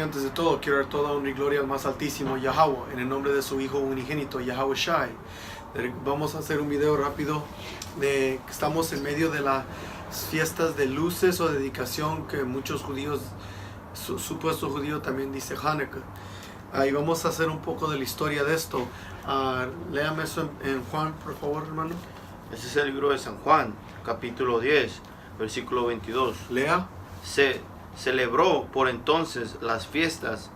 y antes de todo, quiero dar toda honra y gloria al más altísimo Yahweh, en el nombre de su Hijo unigénito, Yahweh Shai. Vamos a hacer un video rápido de que estamos en medio de las fiestas de luces o dedicación que muchos judíos, supuesto judío también dice Hanukkah. Ahí vamos a hacer un poco de la historia de esto. Léame eso en Juan, por favor, hermano. Este es el libro de San Juan, capítulo 10, versículo 22. Lea. Se celebró por entonces las fiestas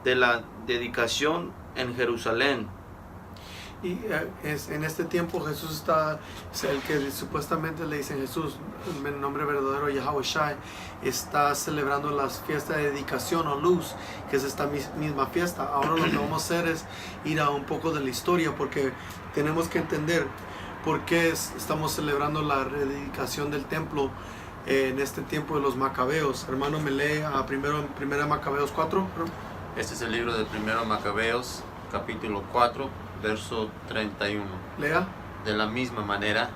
de la dedicación en Jerusalén. Y en este tiempo Jesús está, el que supuestamente le dicen Jesús, en nombre verdadero Yahweh Shai, está celebrando las fiestas de dedicación o luz, que es esta misma fiesta. Ahora lo que vamos a hacer es ir a un poco de la historia, porque tenemos que entender por qué estamos celebrando la dedicación del templo en este tiempo de los Macabeos. Hermano, me lee primera Macabeos 4. Este es el libro de Primero Macabeos, capítulo 4, verso 31. Lea. De la misma manera,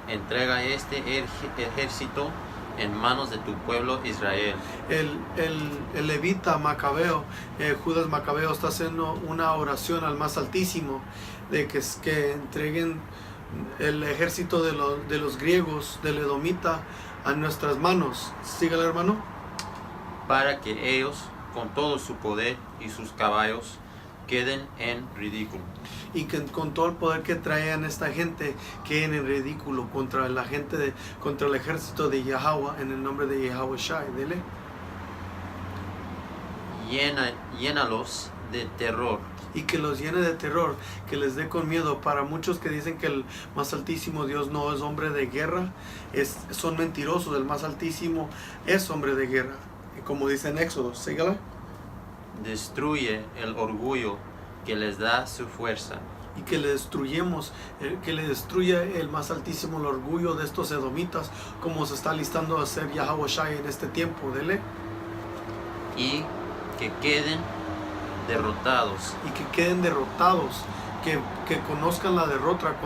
entrega este ejército en manos de tu pueblo Israel. El levita Macabeo, Judas Macabeo, está haciendo una oración al más altísimo de que entreguen el ejército de los griegos, del edomita, a nuestras manos. Sígale, hermano. Para que ellos, con todo su poder y sus caballos, queden en ridículo. Y que con todo el poder que traían esta gente, queden en ridículo contra la gente, contra el ejército de Yahweh, en el nombre de Yahweh Shai. Dele. Llénalos de terror. Y que los llene de terror, que les dé con miedo. Para muchos que dicen que el más altísimo Dios no es hombre de guerra, son mentirosos. El más altísimo es hombre de guerra, como dice en Éxodo. Sígala. Destruye el orgullo que les da su fuerza. Y que le destruyemos, que le destruya el más altísimo el orgullo de estos edomitas, como se está listando a hacer Yahweh Shai en este tiempo. Dele. Y que queden derrotados. Y que queden derrotados, que conozcan la derrota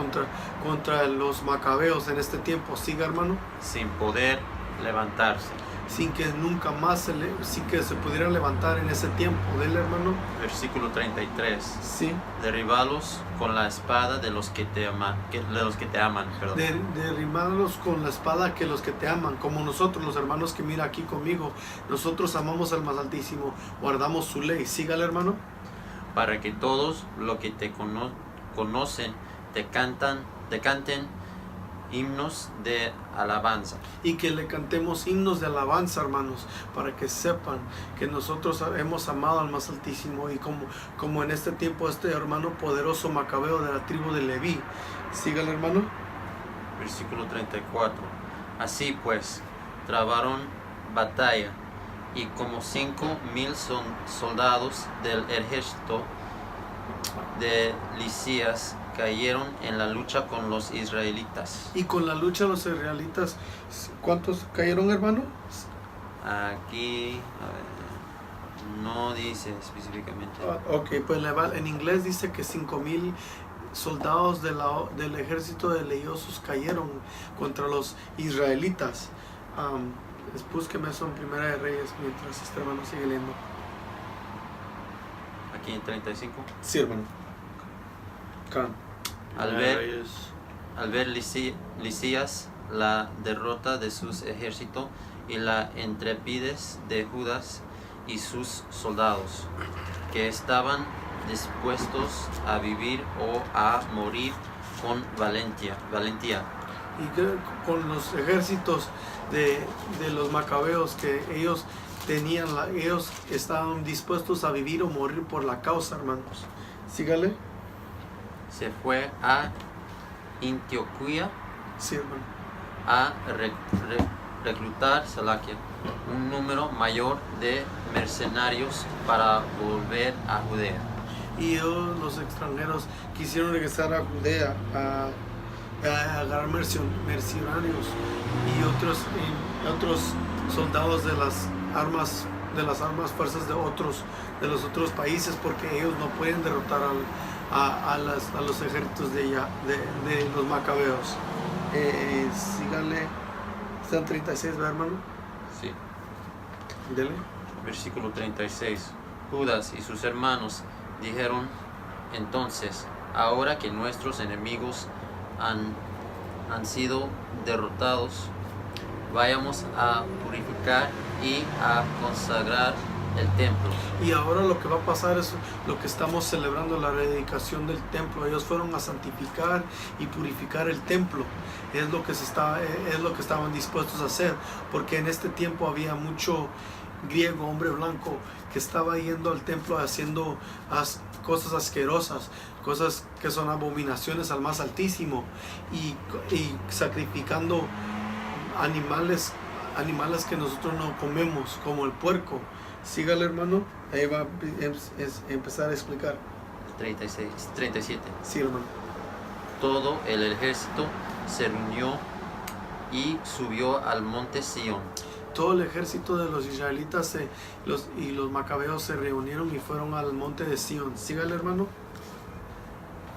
contra los macabeos en este tiempo. Siga, hermano. Sin poder levantarse. Sin que nunca más sin que se pudiera levantar en ese tiempo. Dele, hermano. Versículo 33. Sí. Derribalos con la espada de los que te aman, perdón. Derribarlos con la espada que los que te aman, como nosotros, los hermanos que mira aquí conmigo. Nosotros amamos al más altísimo, guardamos su ley. Sígale, hermano. Para que todos los que te conocen te canten himnos de alabanza. Y que le cantemos himnos de alabanza, hermanos, para que sepan que nosotros hemos amado al más altísimo. Y como en este tiempo este hermano poderoso macabeo de la tribu de Leví. Sígale, hermano. Versículo 34. Así pues, trabaron batalla, y como 5,000 soldados del ejército de Lisías cayeron en la lucha con los israelitas. Y con la lucha los israelitas, ¿cuántos cayeron, hermano? Aquí, a ver, no dice específicamente. Ok, pues en inglés dice que 5,000 soldados del ejército de leiosos cayeron contra los israelitas. Búsqueme eso en Primera de Reyes mientras este hermano sigue leyendo. Aquí en 35. Sí, hermano. Al ver Lisías la derrota de sus ejércitos y la intrepidez de Judas y sus soldados, que estaban dispuestos a vivir o a morir con valentía. Y que con los ejércitos de los macabeos que ellos tenían, ellos estaban dispuestos a vivir o morir por la causa, hermanos. Sígale. Se fue a Antioquía, sí, hermano, a reclutar Salaquia un número mayor de mercenarios para volver a Judea. Y ellos, los extranjeros, quisieron regresar a Judea a agarrar mercenarios y otros soldados de las armas fuerzas de los otros países, porque ellos no pueden derrotar a los ejércitos de los macabeos. Síganle. Está en 36, ¿verdad, hermano? Sí. Dele. Versículo 36. Judas y sus hermanos dijeron entonces, ahora que nuestros enemigos han sido derrotados, vayamos a purificar y a consagrar el templo. Y ahora lo que va a pasar es lo que estamos celebrando, la rededicación del templo. Ellos fueron a santificar y purificar el templo. Es lo que estaban dispuestos a hacer, porque en este tiempo había mucho griego, hombre blanco, que estaba yendo al templo haciendo cosas asquerosas, cosas que son abominaciones al más altísimo, y sacrificando animales que nosotros no comemos, como el puerco. Sígale, hermano. Ahí va a empezar a explicar. 37. Sí, hermano. Todo el ejército se reunió y subió al monte Sión. Todo el ejército de los israelitas y los macabeos se reunieron y fueron al monte de Sión. Sígale, hermano.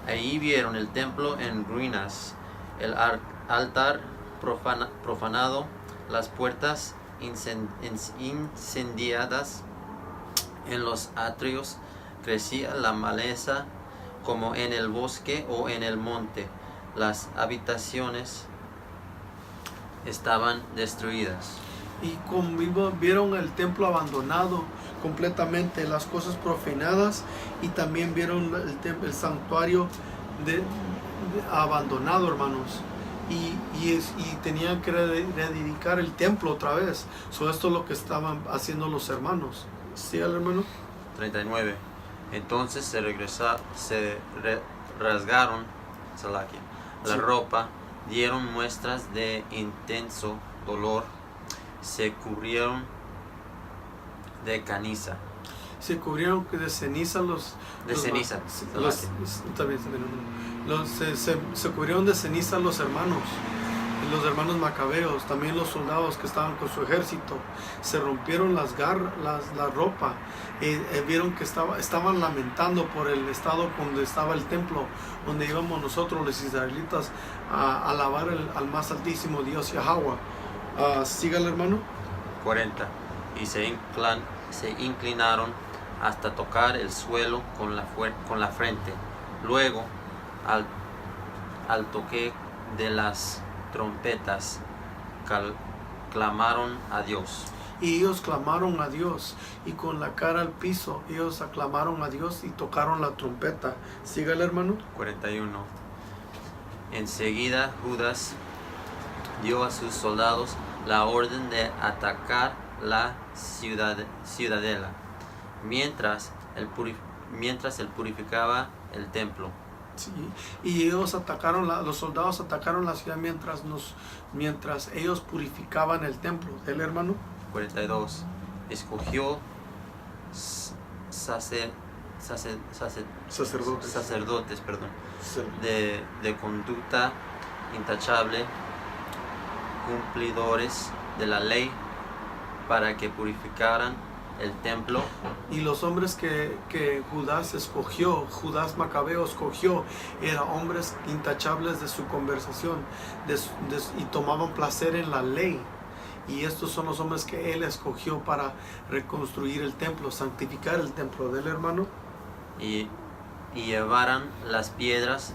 Ahí vieron el templo en ruinas, el altar profanado, las puertas incendiadas. En los atrios crecía la maleza como en el bosque o en el monte. Las habitaciones estaban destruidas. Y como vieron el templo abandonado completamente, las cosas profanadas, y también vieron el santuario abandonado, hermanos. Y tenían que rededicar el templo otra vez. Esto es lo que estaban haciendo los hermanos. ¿Sí, hermano? 39. Entonces se rasgaron la ropa, dieron muestras de intenso dolor, se cubrieron de ceniza. Se cubrieron de ceniza se cubrieron de ceniza los hermanos macabeos, también los soldados que estaban con su ejército. Se rompieron la ropa. Vieron que estaban lamentando por el estado donde estaba el templo, donde íbamos nosotros los israelitas a alabar al más altísimo Dios Yahweh. Sígale, hermano. 40. Y se inclinaron hasta tocar el suelo con la frente. Luego, al toque de las trompetas, clamaron a Dios. Y ellos clamaron a Dios, y con la cara al piso, ellos aclamaron a Dios y tocaron la trompeta. Sígale, hermano. 41. Enseguida Judas dio a sus soldados la orden de atacar la ciudadela, mientras él purificaba el templo. Sí, y ellos los soldados atacaron la ciudad mientras ellos purificaban el templo. ¿El hermano? 42. Escogió sacerdotes de conducta intachable, cumplidores de la ley, para que purificaran el templo. Y los hombres que Judas Macabeo escogió, eran hombres intachables de su conversación, y tomaban placer en la ley. Y estos son los hombres que él escogió para reconstruir el templo, santificar el templo del hermano. Y llevaran las piedras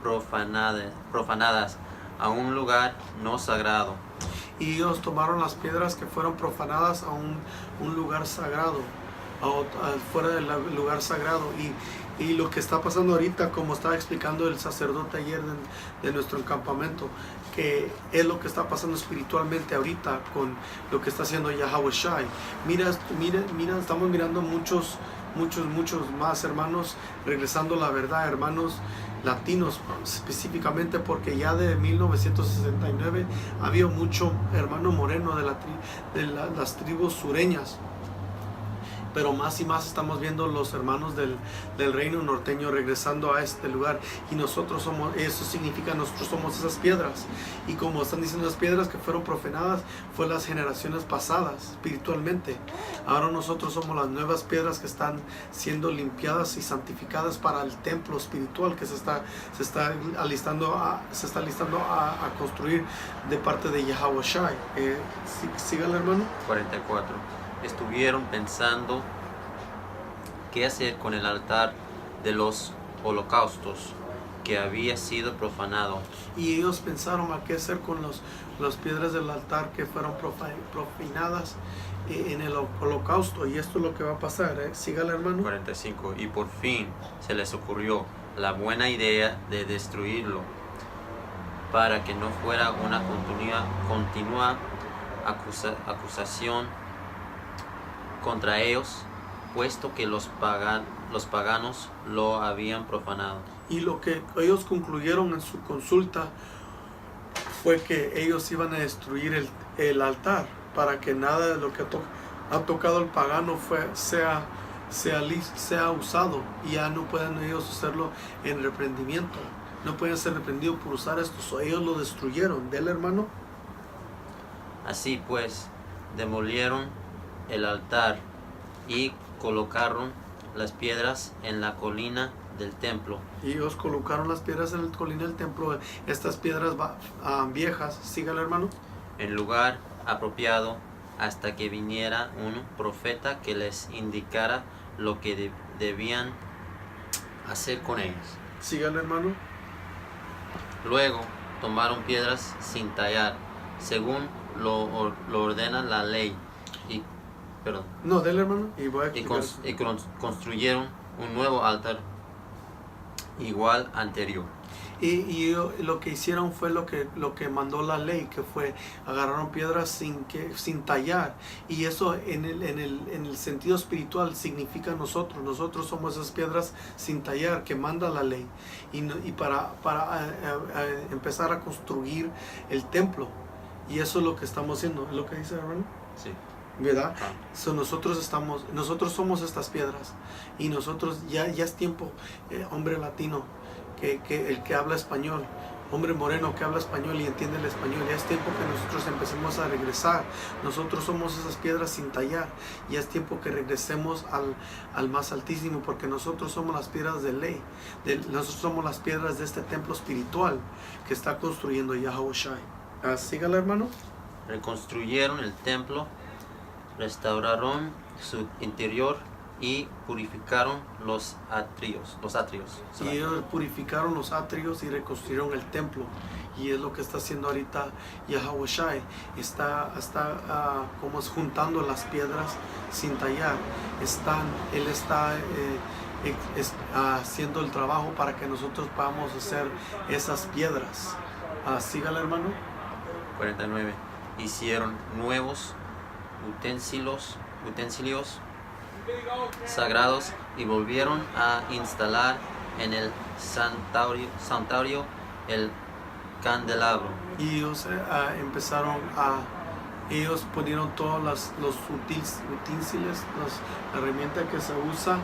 profanadas a un lugar no sagrado. Y ellos tomaron las piedras que fueron profanadas a un lugar sagrado, fuera del lugar sagrado. Y lo que está pasando ahorita, como estaba explicando el sacerdote ayer de nuestro campamento, que es lo que está pasando espiritualmente ahorita con lo que está haciendo Yahweh Shai. Mira, estamos mirando muchos más hermanos regresando a la verdad, hermanos latinos específicamente, porque ya de 1969 había mucho hermano moreno de las tribus sureñas, pero más y más estamos viendo los hermanos del reino norteño regresando a este lugar, y eso significa nosotros somos esas piedras. Y como están diciendo, las piedras que fueron profanadas fue las generaciones pasadas espiritualmente. Ahora nosotros somos las nuevas piedras que están siendo limpiadas y santificadas para el templo espiritual que se está alistando a construir de parte de Yahweh Shai. Sígale, hermano. 44. estuvieron pensando qué hacer con el altar de los holocaustos que había sido profanado. Y ellos pensaron a qué hacer con las piedras del altar que fueron profanadas en el holocausto. Y esto es lo que va a pasar. Sígale, hermano. 45. Y por fin se les ocurrió la buena idea de destruirlo, para que no fuera una continua acusación contra ellos, puesto que los paganos lo habían profanado. Y lo que ellos concluyeron en su consulta fue que ellos iban a destruir el altar, para que nada de lo que ha tocado el pagano sea usado, y ya no pueden ellos hacerlo en reprendimiento. No pueden ser reprendidos por usar esto. Ellos lo destruyeron. ¿Del hermano? Así pues, demolieron el altar y colocaron las piedras en la colina del templo. Y ellos colocaron las piedras en la colina del templo. Estas piedras viejas. Sígale, hermano. En lugar apropiado, hasta que viniera un profeta que les indicara lo que debían hacer con ellas. Sígale, hermano. Luego tomaron piedras sin tallar, según lo ordena la ley, y No, del hermano. Y voy a explicar. Construyeron un nuevo altar igual anterior. Y lo que hicieron fue lo que mandó la ley, que fue agarraron piedras sin tallar. Y eso en el sentido espiritual significa nosotros somos esas piedras sin tallar que manda la ley, y para empezar a construir el templo. Y eso es lo que estamos haciendo, es lo que dice, hermano. Sí. ¿Verdad? So, nosotros somos estas piedras, y nosotros ya es tiempo, hombre latino, el que habla español, hombre moreno que habla español y entiende el español, ya es tiempo que nosotros empecemos a regresar. Nosotros somos esas piedras sin tallar. Ya es tiempo que regresemos al más altísimo, porque nosotros somos las piedras de ley. Nosotros somos las piedras de este templo espiritual que está construyendo Yahweh Shai. Sígale, hermano. Reconstruyeron el templo, restauraron su interior y purificaron los atrios. Y ellos purificaron los atrios y reconstruyeron el templo. Y es lo que está haciendo ahorita Yahweh Shai. Está como es juntando las piedras sin tallar. Él está haciendo el trabajo para que nosotros podamos hacer esas piedras. Sígale, hermano. 49. Hicieron nuevos utensilios sagrados y volvieron a instalar en el santuario el candelabro. Y ellos ellos ponieron todos los utensilios, las herramientas que se usa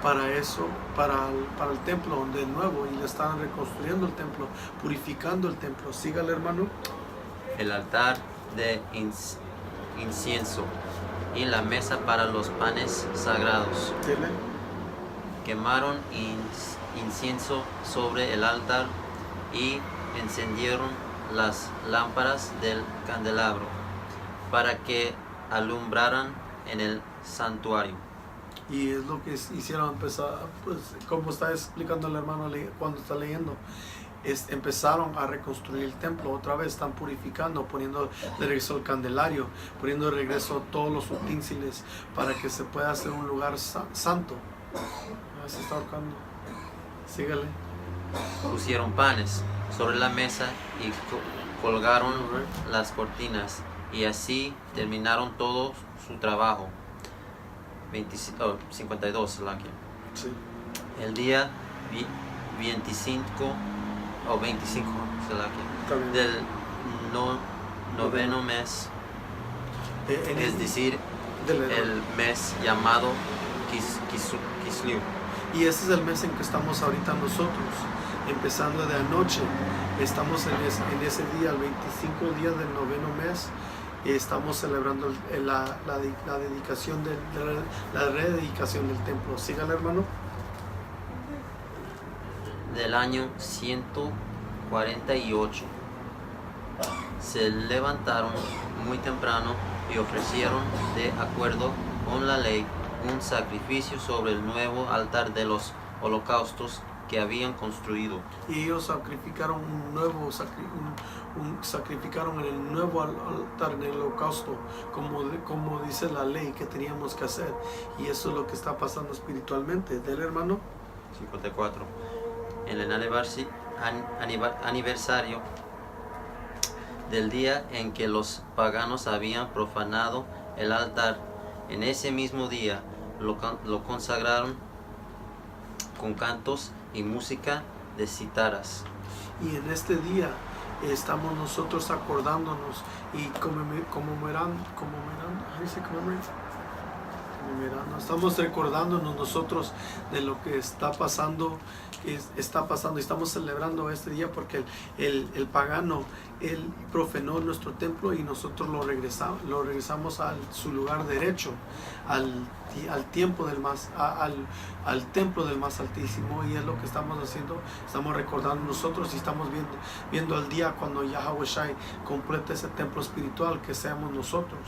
para eso, para el templo de nuevo, y le están reconstruyendo el templo, purificando el templo. Sígale, hermano. El altar de incienso y la mesa para los panes sagrados. Dile. Quemaron incienso sobre el altar y encendieron las lámparas del candelabro para que alumbraran en el santuario. Y es lo que hicieron, empezar, pues como está explicando el hermano cuando está leyendo, empezaron a reconstruir el templo otra vez, están purificando, poniendo de regreso el candelario, poniendo de regreso todos los utensilios para que se pueda hacer un lugar santo. Se está ahorcando. Sígale. Pusieron panes sobre la mesa y colgaron las cortinas, y así terminaron todo su trabajo. 52 Lucky. Sí. El día 25 Lucky, del noveno mes, es decir, el mes llamado Kislev. Y ese es el mes en que estamos ahorita nosotros, empezando de anoche. Estamos en ese día, el 25 día del noveno mes. Estamos celebrando la dedicación la rededicación del templo. Sígale, hermano. Del año 148 se levantaron muy temprano y ofrecieron, de acuerdo con la ley, un sacrificio sobre el nuevo altar de los holocaustos que habían construido. Y ellos sacrificaron sacrificaron en el nuevo altar, en el holocausto, como dice la ley que teníamos que hacer. Y eso es lo que está pasando espiritualmente. ¿Del hermano? 54. En el aniversario del día en que los paganos habían profanado el altar, en ese mismo día lo consagraron con cantos y música de cítaras. Y en este día estamos nosotros acordándonos y conmemorando, estamos recordándonos nosotros de lo que está pasando y estamos celebrando este día porque el pagano, él profanó nuestro templo y nosotros lo regresamos a su lugar derecho, al templo del más altísimo, y es lo que estamos haciendo. Estamos recordando nosotros y estamos viendo el día cuando Yahweh Shai complete ese templo espiritual que seamos nosotros.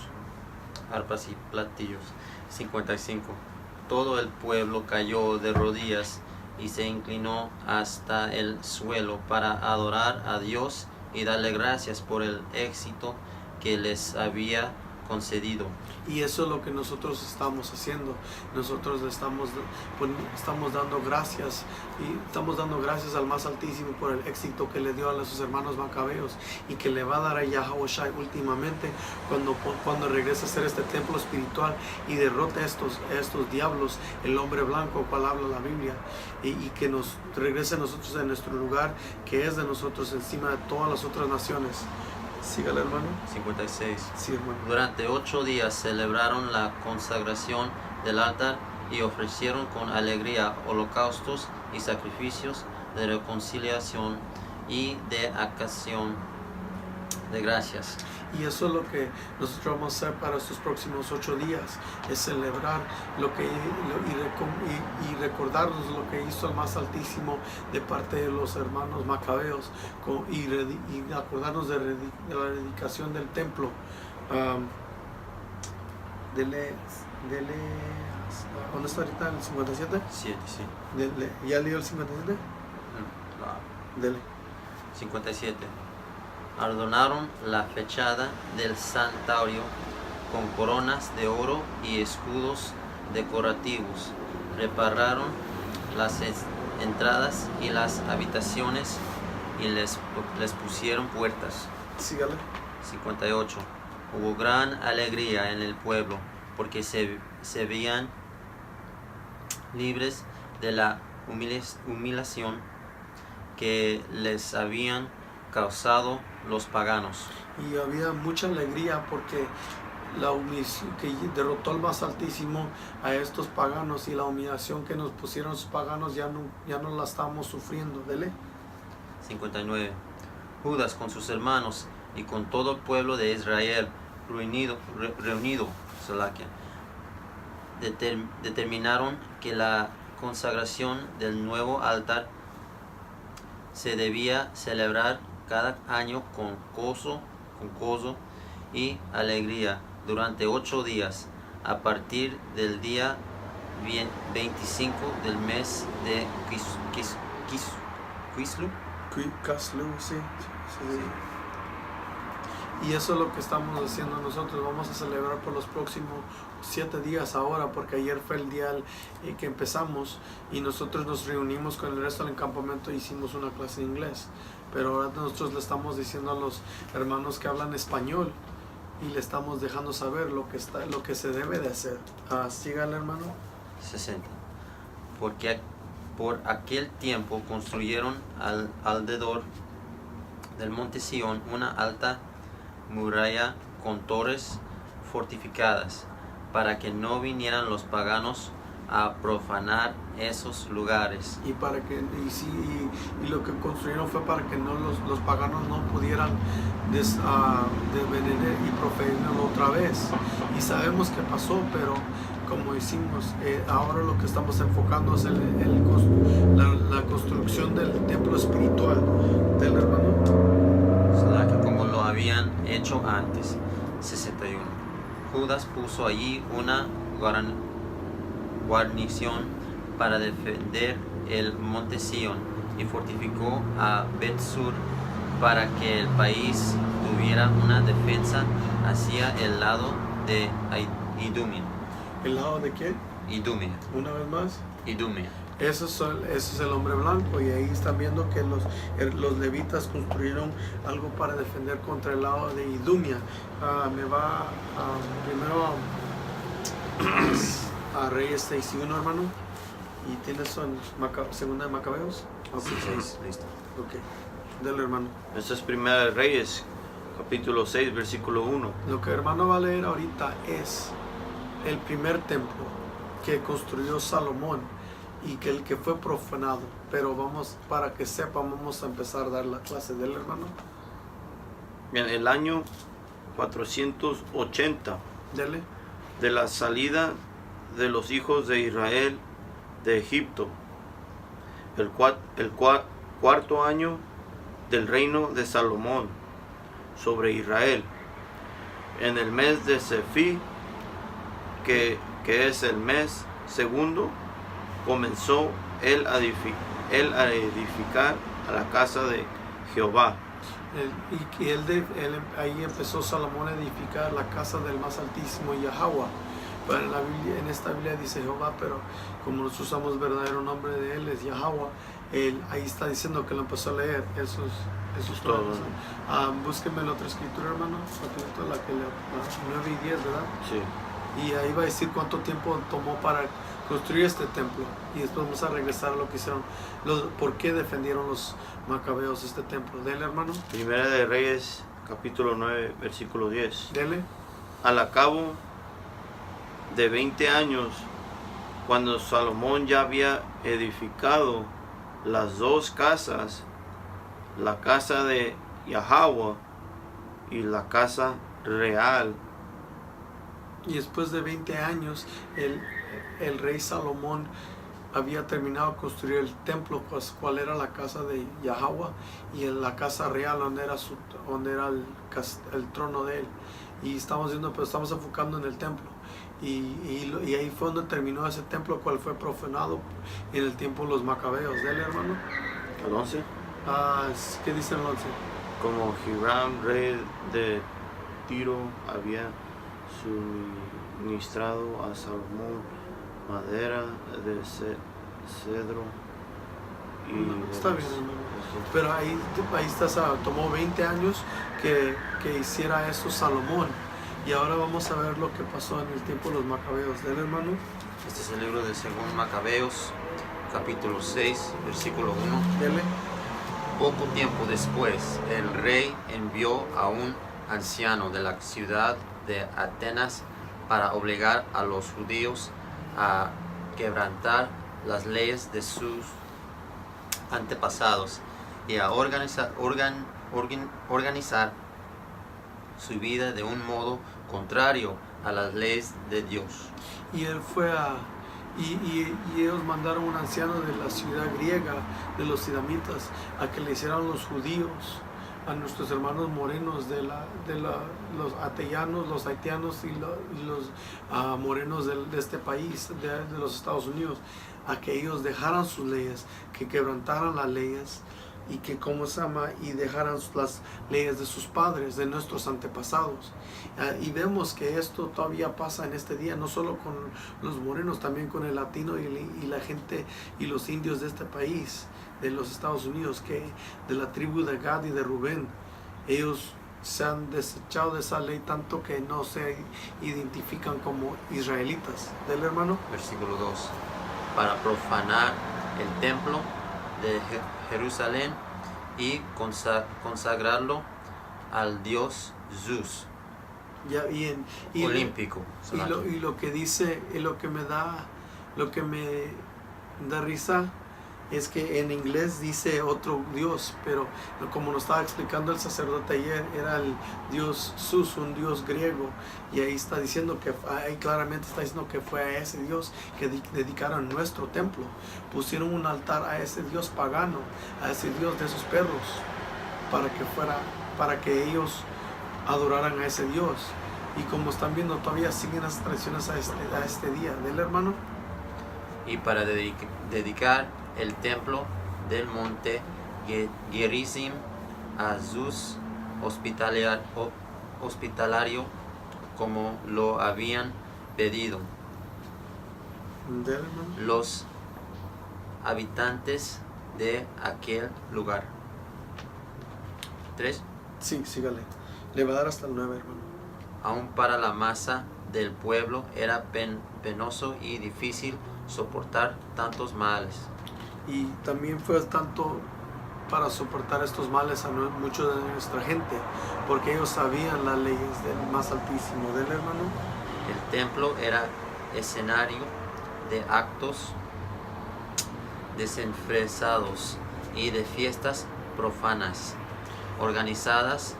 Arpas y platillos. 55. Todo el pueblo cayó de rodillas y se inclinó hasta el suelo para adorar a Dios y darle gracias por el éxito que les había concedido. Y eso es lo que nosotros estamos haciendo. Nosotros estamos dando gracias, y estamos dando gracias al más altísimo por el éxito que le dio a sus hermanos macabeos y que le va a dar a Yahweh Shai últimamente cuando regrese a hacer este templo espiritual y derrote a estos diablos, el hombre blanco cual habla la Biblia, y que nos regrese a nosotros en nuestro lugar que es de nosotros encima de todas las otras naciones. Sígale, hermano. 56. Sí, hermano. Durante 8 días celebraron la consagración del altar y ofrecieron con alegría holocaustos y sacrificios de reconciliación y de acción de gracias. Y eso es lo que nosotros vamos a hacer para estos próximos 8 días, es celebrar y recordarnos lo que hizo el más altísimo de parte de los hermanos macabeos, y acordarnos de la dedicación del templo. ¿Dónde está ahorita? ¿El 57? 7, sí. ¿Ya leyó el 57? Dele. 57. Adornaron la fachada del santuario con coronas de oro y escudos decorativos. Repararon las entradas y las habitaciones y les pusieron puertas. Sígale. 58. Hubo gran alegría en el pueblo porque se veían libres de la humillación que les habían causado los paganos. Y había mucha alegría porque la humillación que derrotó al más altísimo a estos paganos, y la humillación que nos pusieron los paganos ya no la estamos sufriendo. Dele. 59. Judas con sus hermanos y con todo el pueblo de Israel reunido determinaron que la consagración del nuevo altar se debía celebrar cada año con gozo y alegría durante 8 días, a partir del día 25 del mes de Kislev. Sí. Y eso es lo que estamos haciendo nosotros. Vamos a celebrar por los próximos 7 días ahora, porque ayer fue el día que empezamos y nosotros nos reunimos con el resto del campamento e hicimos una clase de inglés. Pero ahora nosotros le estamos diciendo a los hermanos que hablan español y le estamos dejando saber lo que se debe de hacer. Sígale, hermano. 60. Porque por aquel tiempo construyeron alrededor del monte Sión una alta muralla con torres fortificadas, para que no vinieran los paganos a profanar esos lugares. Y lo que construyeron fue para que los paganos no pudieran desvenenar y profanarlo otra vez. Y sabemos que pasó, pero como decimos, ahora lo que estamos enfocando es la construcción del templo espiritual del hermano. Como lo habían hecho antes. 61. Judas puso allí una guarnición para defender el monte Sión y fortificó a Bet-sur para que el país tuviera una defensa hacia el lado de Idumea. ¿El lado de quién? Idumea. Una vez más. Idumea. Ese es el hombre blanco, y ahí están viendo que los levitas construyeron algo para defender contra el lado de Idumea. Me va primero a Reyes 6:1, hermano, y tienes segunda de Macabeos. Sí, listo. Ok, dale, hermano. Esta es Primera de Reyes, capítulo 6, versículo 1. Lo que hermano va a leer ahorita es el primer templo que construyó Salomón y que el que fue profanado. Pero para que sepan, vamos a empezar a dar la clase del hermano. En el año 480 Dele. de la salida de los hijos de Israel de Egipto, el cuarto año del reino de Salomón sobre Israel, en el mes de Sefí, que es el mes segundo, comenzó él a edificar a la casa de Jehová. Ahí empezó Salomón a edificar la casa del más altísimo Yahweh. Pero en esta Biblia dice Jehová, pero como nosotros usamos el verdadero nombre de él es Yahweh, ahí está diciendo que lo empezó a leer. Eso es todo. Búsqueme la otra escritura, hermano, la 9 y 10, ¿verdad? Sí. Y ahí va a decir cuánto tiempo tomó para construir este templo, y después vamos a regresar a lo que hicieron, por qué defendieron los macabeos este templo. Dele, hermano. Primera de Reyes, capítulo 9, versículo 10. Dele. Al cabo de 20 años, cuando Salomón ya había edificado las dos casas, la casa de Yahweh y la casa real. Y después de 20 años, el rey Salomón había terminado de construir el templo, pues, cuál era la casa de Yahweh, y en la casa real donde era el trono de él. Y estamos viendo, pero estamos enfocando en el templo. Y ahí fue donde terminó ese templo, cual fue profanado en el tiempo de los macabeos. Dele, hermano. ¿Al 11? ¿Qué dice el 11? Como Hiram, rey de Tiro, había suministrado a Salomón madera de cedro y está bien, hermano. Pero ahí tomó 20 años que hiciera eso Salomón. Y ahora vamos a ver lo que pasó en el tiempo de los macabeos. Dele, hermano. Este es el libro de Según Macabeos, capítulo 6, versículo 1. Dele. Poco tiempo después, el rey envió a un anciano de la ciudad de Atenas para obligar a los judíos a quebrantar las leyes de sus antepasados y a organizar su vida de un modo contrario a las leyes de Dios. Y él fue y ellos mandaron un anciano de la ciudad griega, de los sidamitas, a que le hicieran los judíos, a nuestros hermanos morenos los atellanos, los haitianos y los morenos de este país, de los Estados Unidos, a que ellos dejaran sus leyes, que quebrantaran las leyes, y que y dejaran las leyes de sus padres, de nuestros antepasados. Y vemos que esto todavía pasa en este día, no solo con los morenos, también con el latino y la gente y los indios de este país, de los Estados Unidos, que de la tribu de Gad y de Rubén, ellos se han desechado de esa ley tanto que no se identifican como israelitas. Del hermano. Versículo 2. Para profanar el templo de Jerusalén y consagrarlo al dios Zeus olímpico. Y lo que dice, y lo que me da risa es que en inglés dice otro dios, pero como nos estaba explicando el sacerdote ayer, era el dios Zeus, un dios griego, y ahí está diciendo ahí claramente está diciendo que fue a ese dios que dedicaron nuestro templo, pusieron un altar a ese dios pagano, a ese dios de esos perros, para que ellos adoraran a ese dios. Y como están viendo, todavía siguen las tradiciones a este día, ¿del hermano? Y para dedicar el templo del monte Gerizim a Zeus hospitalario como lo habían pedido ¿Del hermano? los habitantes de aquel lugar. 3. Sí, sígale. Le va a dar hasta el 9, hermano. Aún para la masa del pueblo era penoso y difícil soportar tantos males. Y también fue tanto para soportar estos males a muchos de nuestra gente, porque ellos sabían las leyes del más altísimo, del hermano. El templo era escenario de actos desenfrenados y de fiestas profanas, organizadas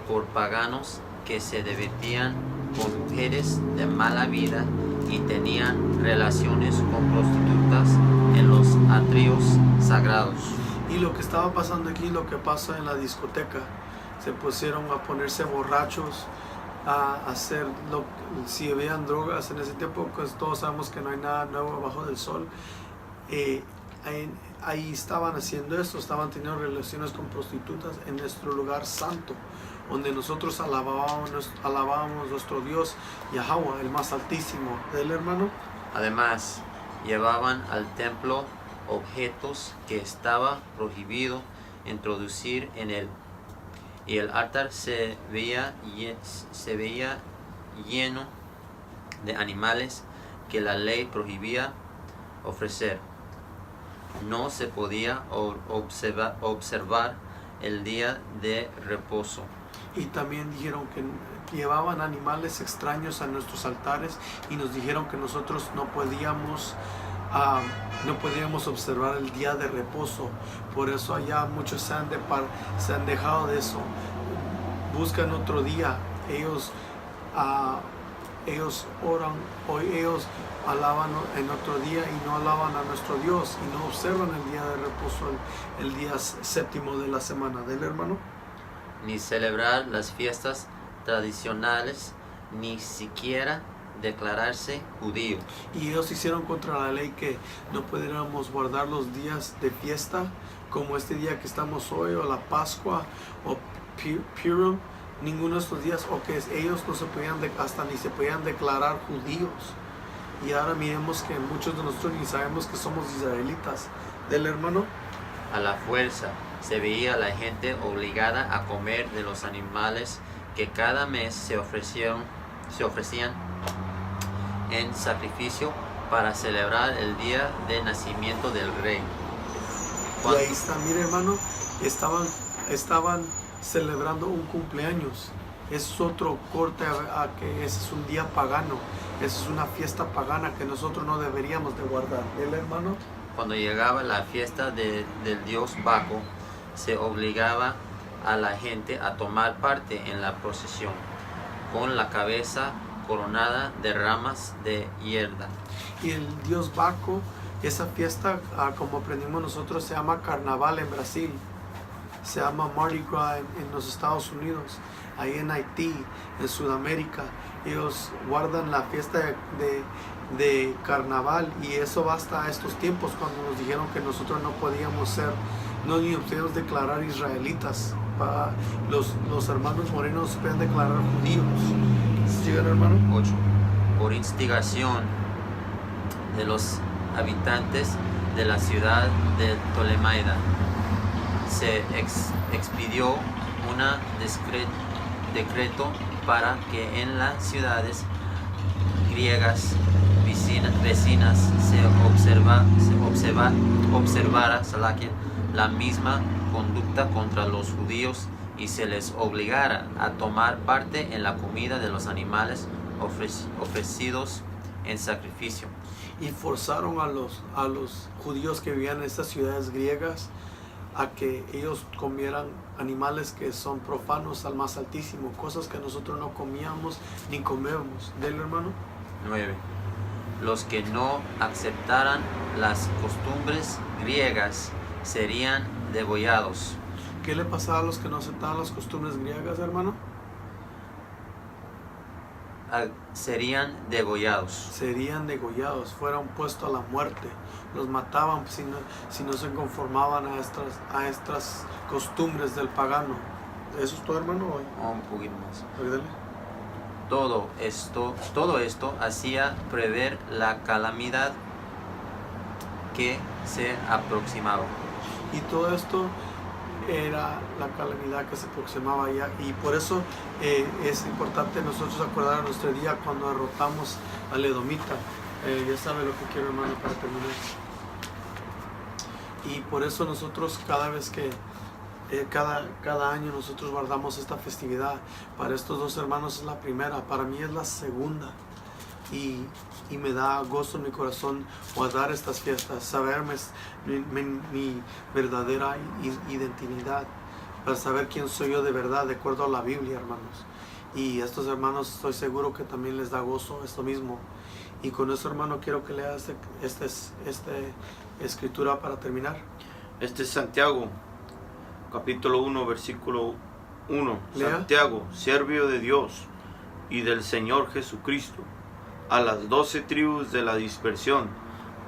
por paganos que se divertían con mujeres de mala vida y tenían relaciones con prostitutas en los atrios sagrados. Y lo que estaba pasando aquí, lo que pasa en la discoteca, se pusieron a ponerse borrachos, a hacer si habían drogas en ese tiempo, pues todos sabemos que no hay nada nuevo abajo del sol. Ahí estaban haciendo esto, estaban teniendo relaciones con prostitutas en nuestro lugar santo, donde nosotros alabábamos nuestro Dios Yahweh, el más altísimo, del hermano. Además, llevaban al templo objetos que estaba prohibido introducir en él, y el altar se veía lleno de animales que la ley prohibía ofrecer. No se podía observar el día de reposo. Y también dijeron que llevaban animales extraños a nuestros altares, y nos dijeron que nosotros no podíamos observar el día de reposo. Por eso allá muchos se han dejado de eso. Buscan otro día. Ellos oran, o ellos alaban en otro día y no alaban a nuestro Dios, y no observan el día de reposo, el día séptimo de la semana, del hermano. Ni celebrar las fiestas tradicionales, ni siquiera declararse judíos. Y ellos hicieron contra la ley que no pudiéramos guardar los días de fiesta, como este día que estamos hoy, o la Pascua, o Purim, ninguno de estos días, o que ellos no se podían, hasta ni se podían declarar judíos. Y ahora miremos que muchos de nosotros ni sabemos que somos israelitas, del hermano. A la fuerza se veía a la gente obligada a comer de los animales que cada mes se ofrecían en sacrificio para celebrar el día de nacimiento del rey. Y ahí está, mire hermano, estaban celebrando un cumpleaños. Es otro corte a que ese es un día pagano, esa es una fiesta pagana que nosotros no deberíamos de guardar, ¿el hermano? Cuando llegaba la fiesta del dios Baco, se obligaba a la gente a tomar parte en la procesión, con la cabeza coronada de ramas de hierba. Y el dios Baco, esa fiesta, como aprendimos nosotros, se llama carnaval en Brasil, se llama Mardi Gras en los Estados Unidos, ahí en Haití, en Sudamérica. Ellos guardan la fiesta de carnaval, y eso va hasta estos tiempos, cuando nos dijeron que nosotros no podíamos declarar israelitas. Los hermanos morenos se pueden declarar judíos. ¿Sí, hermano? 8. Por instigación de los habitantes de la ciudad de Ptolemaida, se expidió un decreto para que en las ciudades griegas vecinas se observara la misma conducta contra los judíos, y se les obligara a tomar parte en la comida de los animales ofrecidos en sacrificio. Y forzaron a los judíos que vivían en estas ciudades griegas a que ellos comieran animales que son profanos al más altísimo, cosas que nosotros no comíamos ni comemos. ¿Del hermano? 9. Los que no aceptaran las costumbres griegas serían degollados. ¿Qué le pasaba a los que no aceptaban las costumbres griegas, hermano? serían degollados. Serían degollados, fueran puestos a la muerte. Los mataban si no se conformaban a estas costumbres del pagano. ¿Eso es todo, hermano? Un poquito más. Dale. Todo esto hacía prever la calamidad que se aproximaba. Y todo esto era la calamidad que se aproximaba ya, y por eso es importante nosotros acordar a nuestro día cuando derrotamos al edomita. Ya sabe lo que quiero, hermano, para terminar. Y por eso nosotros cada vez que cada año nosotros guardamos esta festividad. Para estos dos hermanos es la primera, para mí es la segunda. Y me da gozo en mi corazón guardar estas fiestas, saber mi verdadera identidad, para saber quién soy yo de verdad, de acuerdo a la Biblia, hermanos. Y a estos hermanos estoy seguro que también les da gozo esto mismo. Y con eso, hermano, quiero que leas esta escritura para terminar. Este es Santiago, capítulo 1, versículo 1. Lea. Santiago, siervo de Dios y del Señor Jesucristo, a las 12 tribus de la dispersión.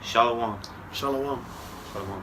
Shalom. Shalom. Shalom.